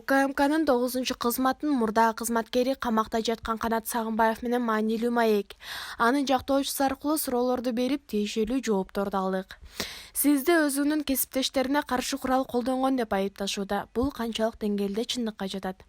УКМКнын 9-кызматтын мурдагы кызматкери камакта жаткан Канат Сагынбаев менен маанилүү маек. Анын жактоочусу аркылуу суроолорду берип, тиешелүү жоопторду алдык. Сизди өзүнүн кесиптештерине каршы курал колдонгон деп айыпташууда. Бул канчалык деңгээлде чындыкка жатат?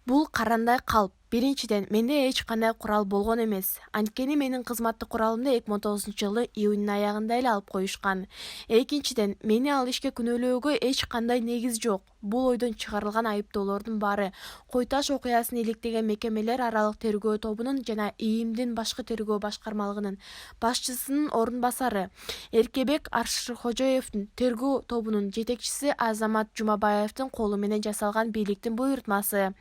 Бул карандай калп. Биринчиден, менде эч кандай курал болгон эмес. Анткени менин кызматтык куралымды 2009-жылы июньнун аягында эле алып коюшкан. Экинчиден, мени ал ишке күнөөлөөгө эч кандай негиз жок. Бул ойдон чыгарылган айыптоолордун баары Кой-Таш окуясын иликтеген мекемелер аралык тергөө тобунун жана ИИМдин башкы тергөө башкармалыгынын башчысынын орун басары Эркебек Аршыкожоевдун тергөө тобунун жетекчиси Азамат Жумабаевдин колу менен жасалган бийликтин буйртмасы.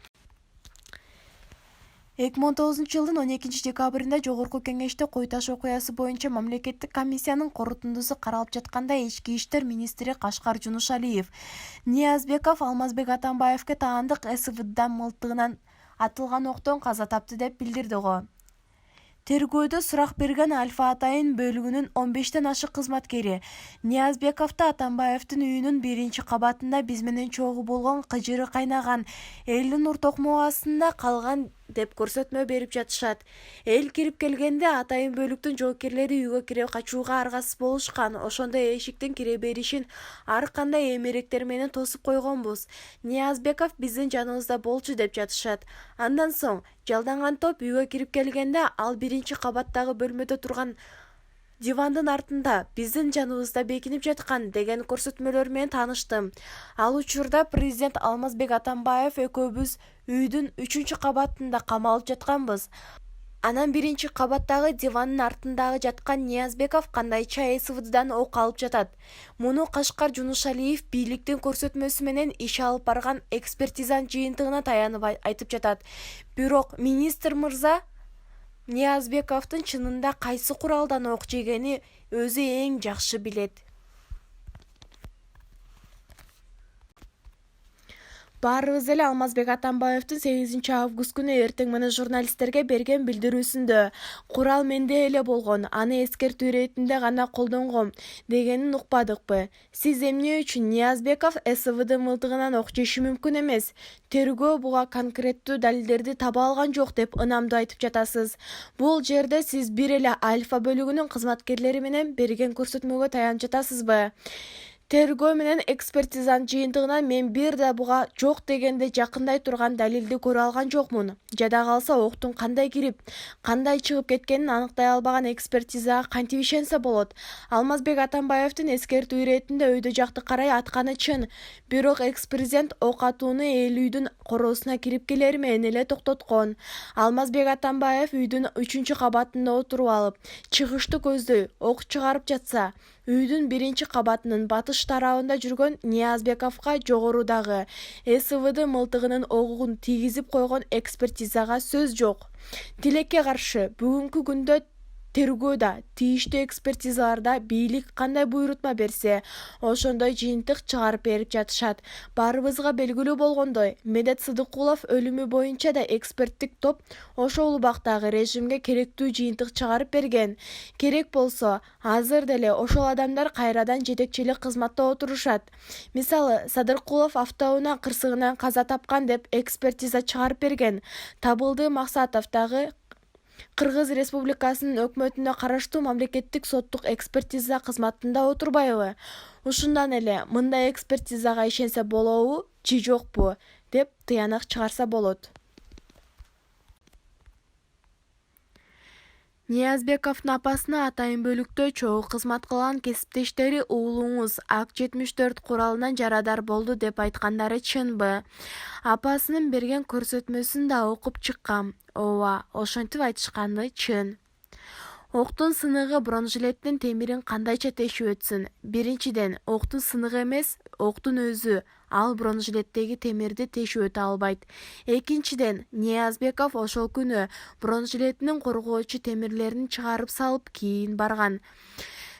2009-жылдын 12-декабрында Жогорку Кеңеште Кой-Таш окуясы боюнча мамлекеттик комиссиянын корутундусу каралып жатканда Ички иштер министри Кашкар Жунушалиев Ниязбеков Алмазбек Атамбаевге таандык СВДдан мылтыгынан атылган октон каза тапты деп билдирди го. Тергөөдө сурак берген Альфа Атайын бөлүгүнүн 15тен ашык кызматкери Ниязбековду Атамбаевдин үйүнүн 1-кабатында биз менен чогуу болгон кыжыры кайнаган Элинур Токмоасында калган деп көрсөтмө берип жатышат. Эл кирип келгенде Атайын бөлүктүн жоокерлери үйгө кире качууга аргасыз болушкан. Ошондо эшиктин кире беришин ар кандай эмеректер менен тосуп койгонбуз. Ниязбеков биздин жаныбызда болчу деп жатышат. Андан соң жалданган топ үйгө кирип келгенде ал 1-кабаттагы бөлмөдө турган дивандын артында биздин жаныбызда бекинип жаткан деген көрсөтмөлөр менен тааныштым. Ал учурда президент Алмазбек Атамбаев экөөбүз үйдүн 3-кабатында камалып жатканбыз. Анан 1-кабаттагы дивандын артындагы жаткан Ниязбеков кандайча СВДдан ок алып жатат. Муну Кашкар Жунушалиев бийликтин көрсөтмөсү менен иш алып барган экспертизанын жыйынтыгына таянып айтып жатат. Бирок министр мырза Ниязбековдун чынында кайсы куралдан ок жегени өзү эң жакшы билет. Баарыбыз эле Алмазбек Атамбаевдин 8-август күнү эртең менен журналисттерге берген билдирүүсүндө курал менде эле болгон, аны эскертүү иретинде гана колдонгом дегенин укпадыкпы? Сиз эмне үчүн Ниязбеков СВД мылтыгынан ок жеши мүмкүн эмес? Тергөө буга конкреттүү далилдерди таба алган жок деп ынамдуу айтып жатасыз. Бул жерде сиз бир эле Альфа бөлүгүнүн кызматкерлери менен берген көрсөтмөгө таянып жатасызбы? Тергөө менен экспертизанын жыйынтыгынан мен бир да буга жок дегенде жакындай турган далилди көрө алган жокмун. Жада калса октун кандай кирип, кандай чыгып кеткенин аныктай албаган экспертизага кантип ишенсе болот? Алмазбек Атамбаевдин эскертүү иретинде өйдө жакты карай атканы чын. Бирок экс-президент ок атууну эл үйдүн короосуна кирип келери менен эле токтоткон. Алмазбек Атамбаев үйдүн 3-кабатында отуруп алып, чыгышты көздөй ок чыгарып жатса, үйдүн 1-кабатынын батыш тарабында жүргөн Ниязбековго жогорудагы СВД мылтыгынын огун тийгизип койгон экспертизага сөз жок. Тилекке каршы, бүгүнкү күндө тергөөдө, тийиштүү экспертизаларда бийлик кандай буйрутма берсе, ошондой жыйынтык чыгарып берип жатышат. Баарыбызга белгилүү болгондой, Медет Сыдыкулов өлүмү боюнча да эксперттик топ ошол убактагы режимге керектүү жыйынтык чыгарып берген. Керек болсо, азыр деле ошол адамдар кайрадан жетекчилик кызматта отурушат. Мисалы, Садыркулов автоунаа кырсыгынан каза тапкан деп экспертиза чыгарып берген. Табылды Максатов дагы Кыргыз Республикасынын өкмөтүнө караштуу мамлекеттик соттук экспертиза кызматында отурбайбы? Ушундан эле мындай экспертизага ишенсе болобу же жокпу деп тыянак чыгарса болот. Ниязбековдун апасына Атайын бөлүктө чогуу кызмат кылган кесиптештери уулуңуз ак-74 куралынан жарадар болду деп айткандары чынбы? Апасынын берген көрсөтмөсүн да окуп чыккам. Ооба, ошентип айтышканы чын. Октун сыныгы бронежилеттин темирин кандайча тешип өтсүн? Биринчиден, октун сыныгы эмес, октун өзү ал бронежилеттеги темирди тешип өтө албайт. Экинчиден, Ниязбеков ошол күнү бронежилетинин коргоочу темирлерин чыгарып салып кийин барган.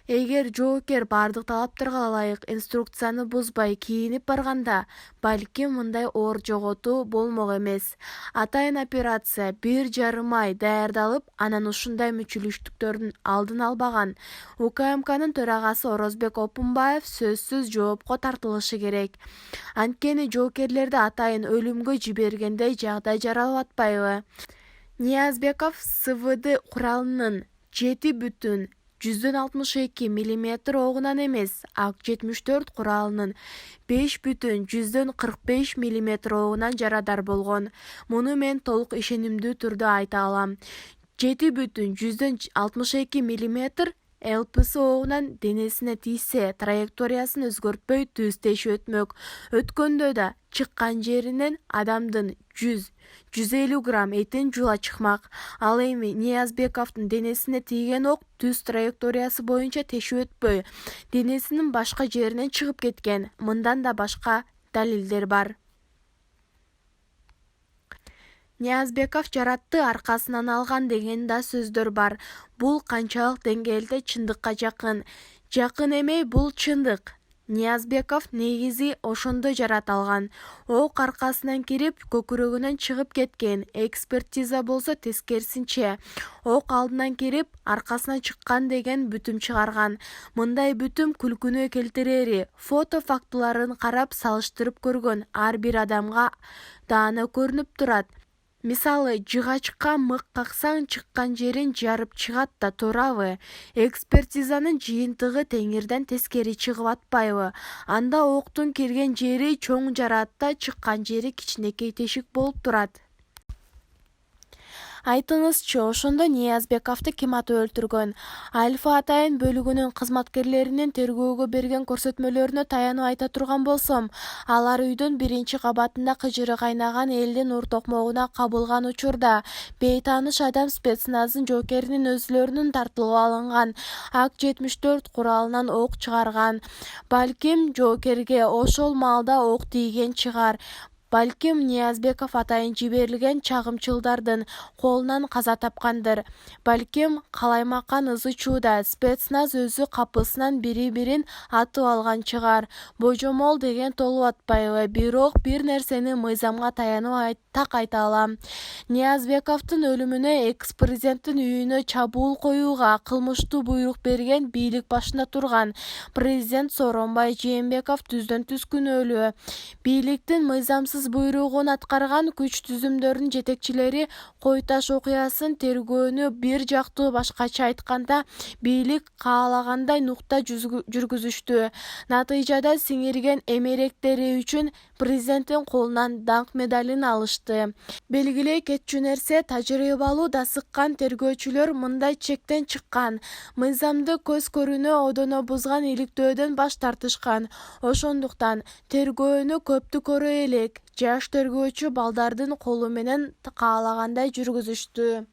Эгер жоокер бардык талаптарга ылайык инструкцияны бузбай кийинип барганда, балким мындай оор жоготуу болмок эмес. Атайын операция 1,5 ай даярдалып, анан ушундай мүчүлүштүктөрдүн алдын албаган. УКМКнын төрагасы Орозбек Опунбаев сөзсүз жоопко тартылышы керек. Анткени жоокерлерди атайын өлүмгө жибергендей жагдай жаралып атпайбы? Ниязбеков СВД куралынын 7,62 мм огунан эмес, ак-74 куралынын 5,45 мм огунан жарадар болгон. Муну мен толук ишенимдүү түрдө айта алам. 7,62 мм ЛПС огунан денесине тийсе, траекториясын өзгөртпөй түз тешип өтмөк. Өткөндө да чыккан жеринен адамдын 100-150 грамм этин жула чыкмак. Ал эми Ниязбековдун денесине тийген ок түз траекториясы боюнча тешип өтпөй, денесинин башка жеринен чыгып кеткен. Мындан да башка далилдер бар. Ниязбеков жаратты, аркасынан алган деген да сөздөр бар. Бул канчалык деңгээлде чындыкка жакын? Жакын эмей, бул чындык. Ниязбеков негизи ошондо жарат алган. Ок аркасынан кирип, көкүрөгүнөн чыгып кеткен. Экспертиза болсо тескерисинче. Ок алдынан кирип, аркасынан чыккан деген бүтүм чыгарган. Мындай бүтүм күлкүнө келтирери. Фото фактыларын карап салыштырып көргөн ар бир адамга даана көрүнүп турат. Мисалы, жыгачка мык каксаң чыккан жерин жарып чыгат да, туурабы? Экспертизанын жыйынтыгы теңирден тескери чыгып атпайбы? Анда октун кирген жери чоң жарат да, чыккан жери кичинекей тешик болуп турат. Айтыңызчы, ошондо Ниязбековду ким атып өлтүргөн? Альфа атайын бөлүгүнүн кызматкерлеринин тергөөгө берген көрсөтмөлөрүнө таянып айта турган болсом, алар үйдүн 1-кабатында кыжыры кайнаган элдин ур токмогуна кабылган учурда бейтааныш адам спецназын жоокеринин өзүлөрүнүн тартылып алынган ак-74 куралынан ок чыгарган. Балким жоокерге ошол маалда ок тийген чыгар. Балким Ниязбеков атайын жиберилген чагымчылдардын колунан каза тапкандыр. Балким калаймакан ызы чууда спецназ өзү капысынан бири-бирин атып алган чыгар. Божомол деген толуп атпайбы? Бирок бир нерсени мыйзамга таянып так айта алам. Ниязбековдун өлүмүнө экс-президенттин үйүнө чабуул коюуга кылмыштуу буйрук берген бийлик башында турган президент Сооронбай Жээнбеков түздөн-түз күнөөлүү. Бийликтин мыйзамсыз буйругун аткарган күч түзүмдөрүнүн жетекчилери Кой Таш окуясын тергөөнү бир жактуу, башкача айтканда, бийлик каалагандай нукта жүргүзүштү. Натыйжада сиңирген эмеректери үчүн президенттин колунан даңк медалын алышты. Белгилей кетчү нерсе, тажрыйбалуу да сыккан тергөөчүлөр мындай чектен чыккан. Мыйзамды көз көрүүнү одоно бузган иликтөөдөн баш тартышкан. Ошондуктан тергөөнү көптү көрө элек. Жаш тергөөчү балдардын колу менен каалагандай жүргүзүштү.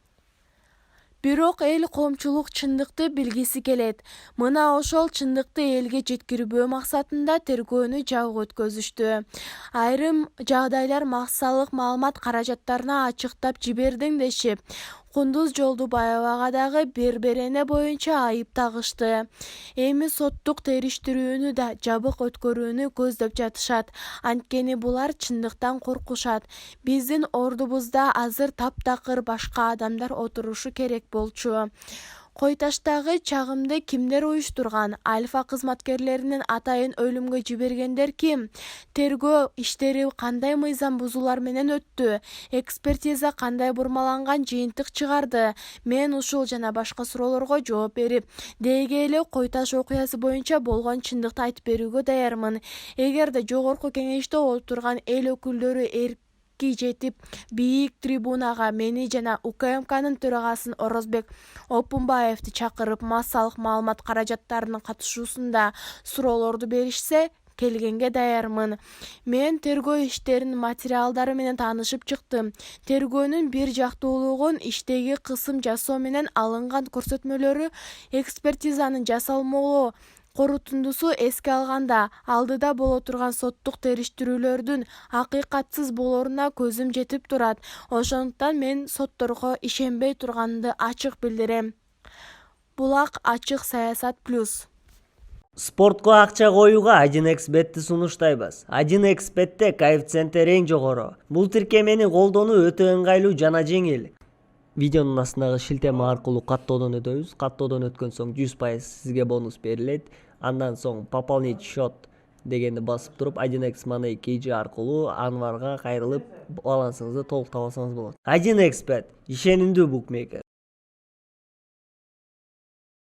Бирок эл коомчулук чындыкты билгиси келет. Мына ошол чындыкты элге жеткирбөө максатында тергөөнү жабык өткөзүштү. Айрым жагдайлар максалык маалымат каражаттарына ачыктап жибердиң дешип, Кундуз Жолдубаевага дагы берберене боюнча айып тагышты. Эми соттук териштирүүнү да жабык өткөрүүнү көздөп жатышат. Анткени булар чындыктан коркушат. Биздин ордубузда азыр таптакыр башка адамдар отурушу керек болчу. Кой Таштагы чагымды кимдер уюштурган? Альфа кызматкерлеринин атайын өлүмгө жибергендер ким? Тергөө иштери кандай мыйзам бузуулар менен өттү? Экспертиза кандай бурмаланган жыйынтык чыгарды? Мен ушул жана башка суроолорго жооп берип, деги эле Кой Таш окуясы боюнча болгон чындыкты айтып берүүгө даярмын. Эгерде жогорку кеңеште отурган эл өкүлдөрү жетип бийик трибунага мени жана УКМКнын төрагасын Орозбек Опунбаевди чакырып массалык маалымат каражаттарынын катышуусунда суроолорду беришсе, келгенге даярмын. Мен тергөө иштеринин материалдары менен таанышып чыктым. Тергөөнүн бир жактуулугун, иштеги кысым жасоо менен алынган көрсөтмөлөрү, экспертизанын жасалмалуу корутундусу эске алганда, алдыда боло турган соттук териштирүүлөрдүн акыйкатсыз болоруна көзүм жетип турат. Ошондуктан мен сотторго ишенбей турганымды ачык билдирем. Булак ачык саясат плюс. Спортко акча коюуга 1xbetти сунуштайбыз. 1xbetте коэффициенти эң жогору. Бул тиркемени колдонуу өтө ыңгайлуу жана жеңил. Видеонун астындагы шилтеме аркылуу каттоодон өтөбүз. Каттоодон өткөн соң 100% сизге бонус берилет. Андан соң пополнить счет дегенди басып туруп 1x Money KG аркылуу Анварга кайрылып балансыңызды толук таба алсаңыз болот. 1xbet ишенимдүү букмекер.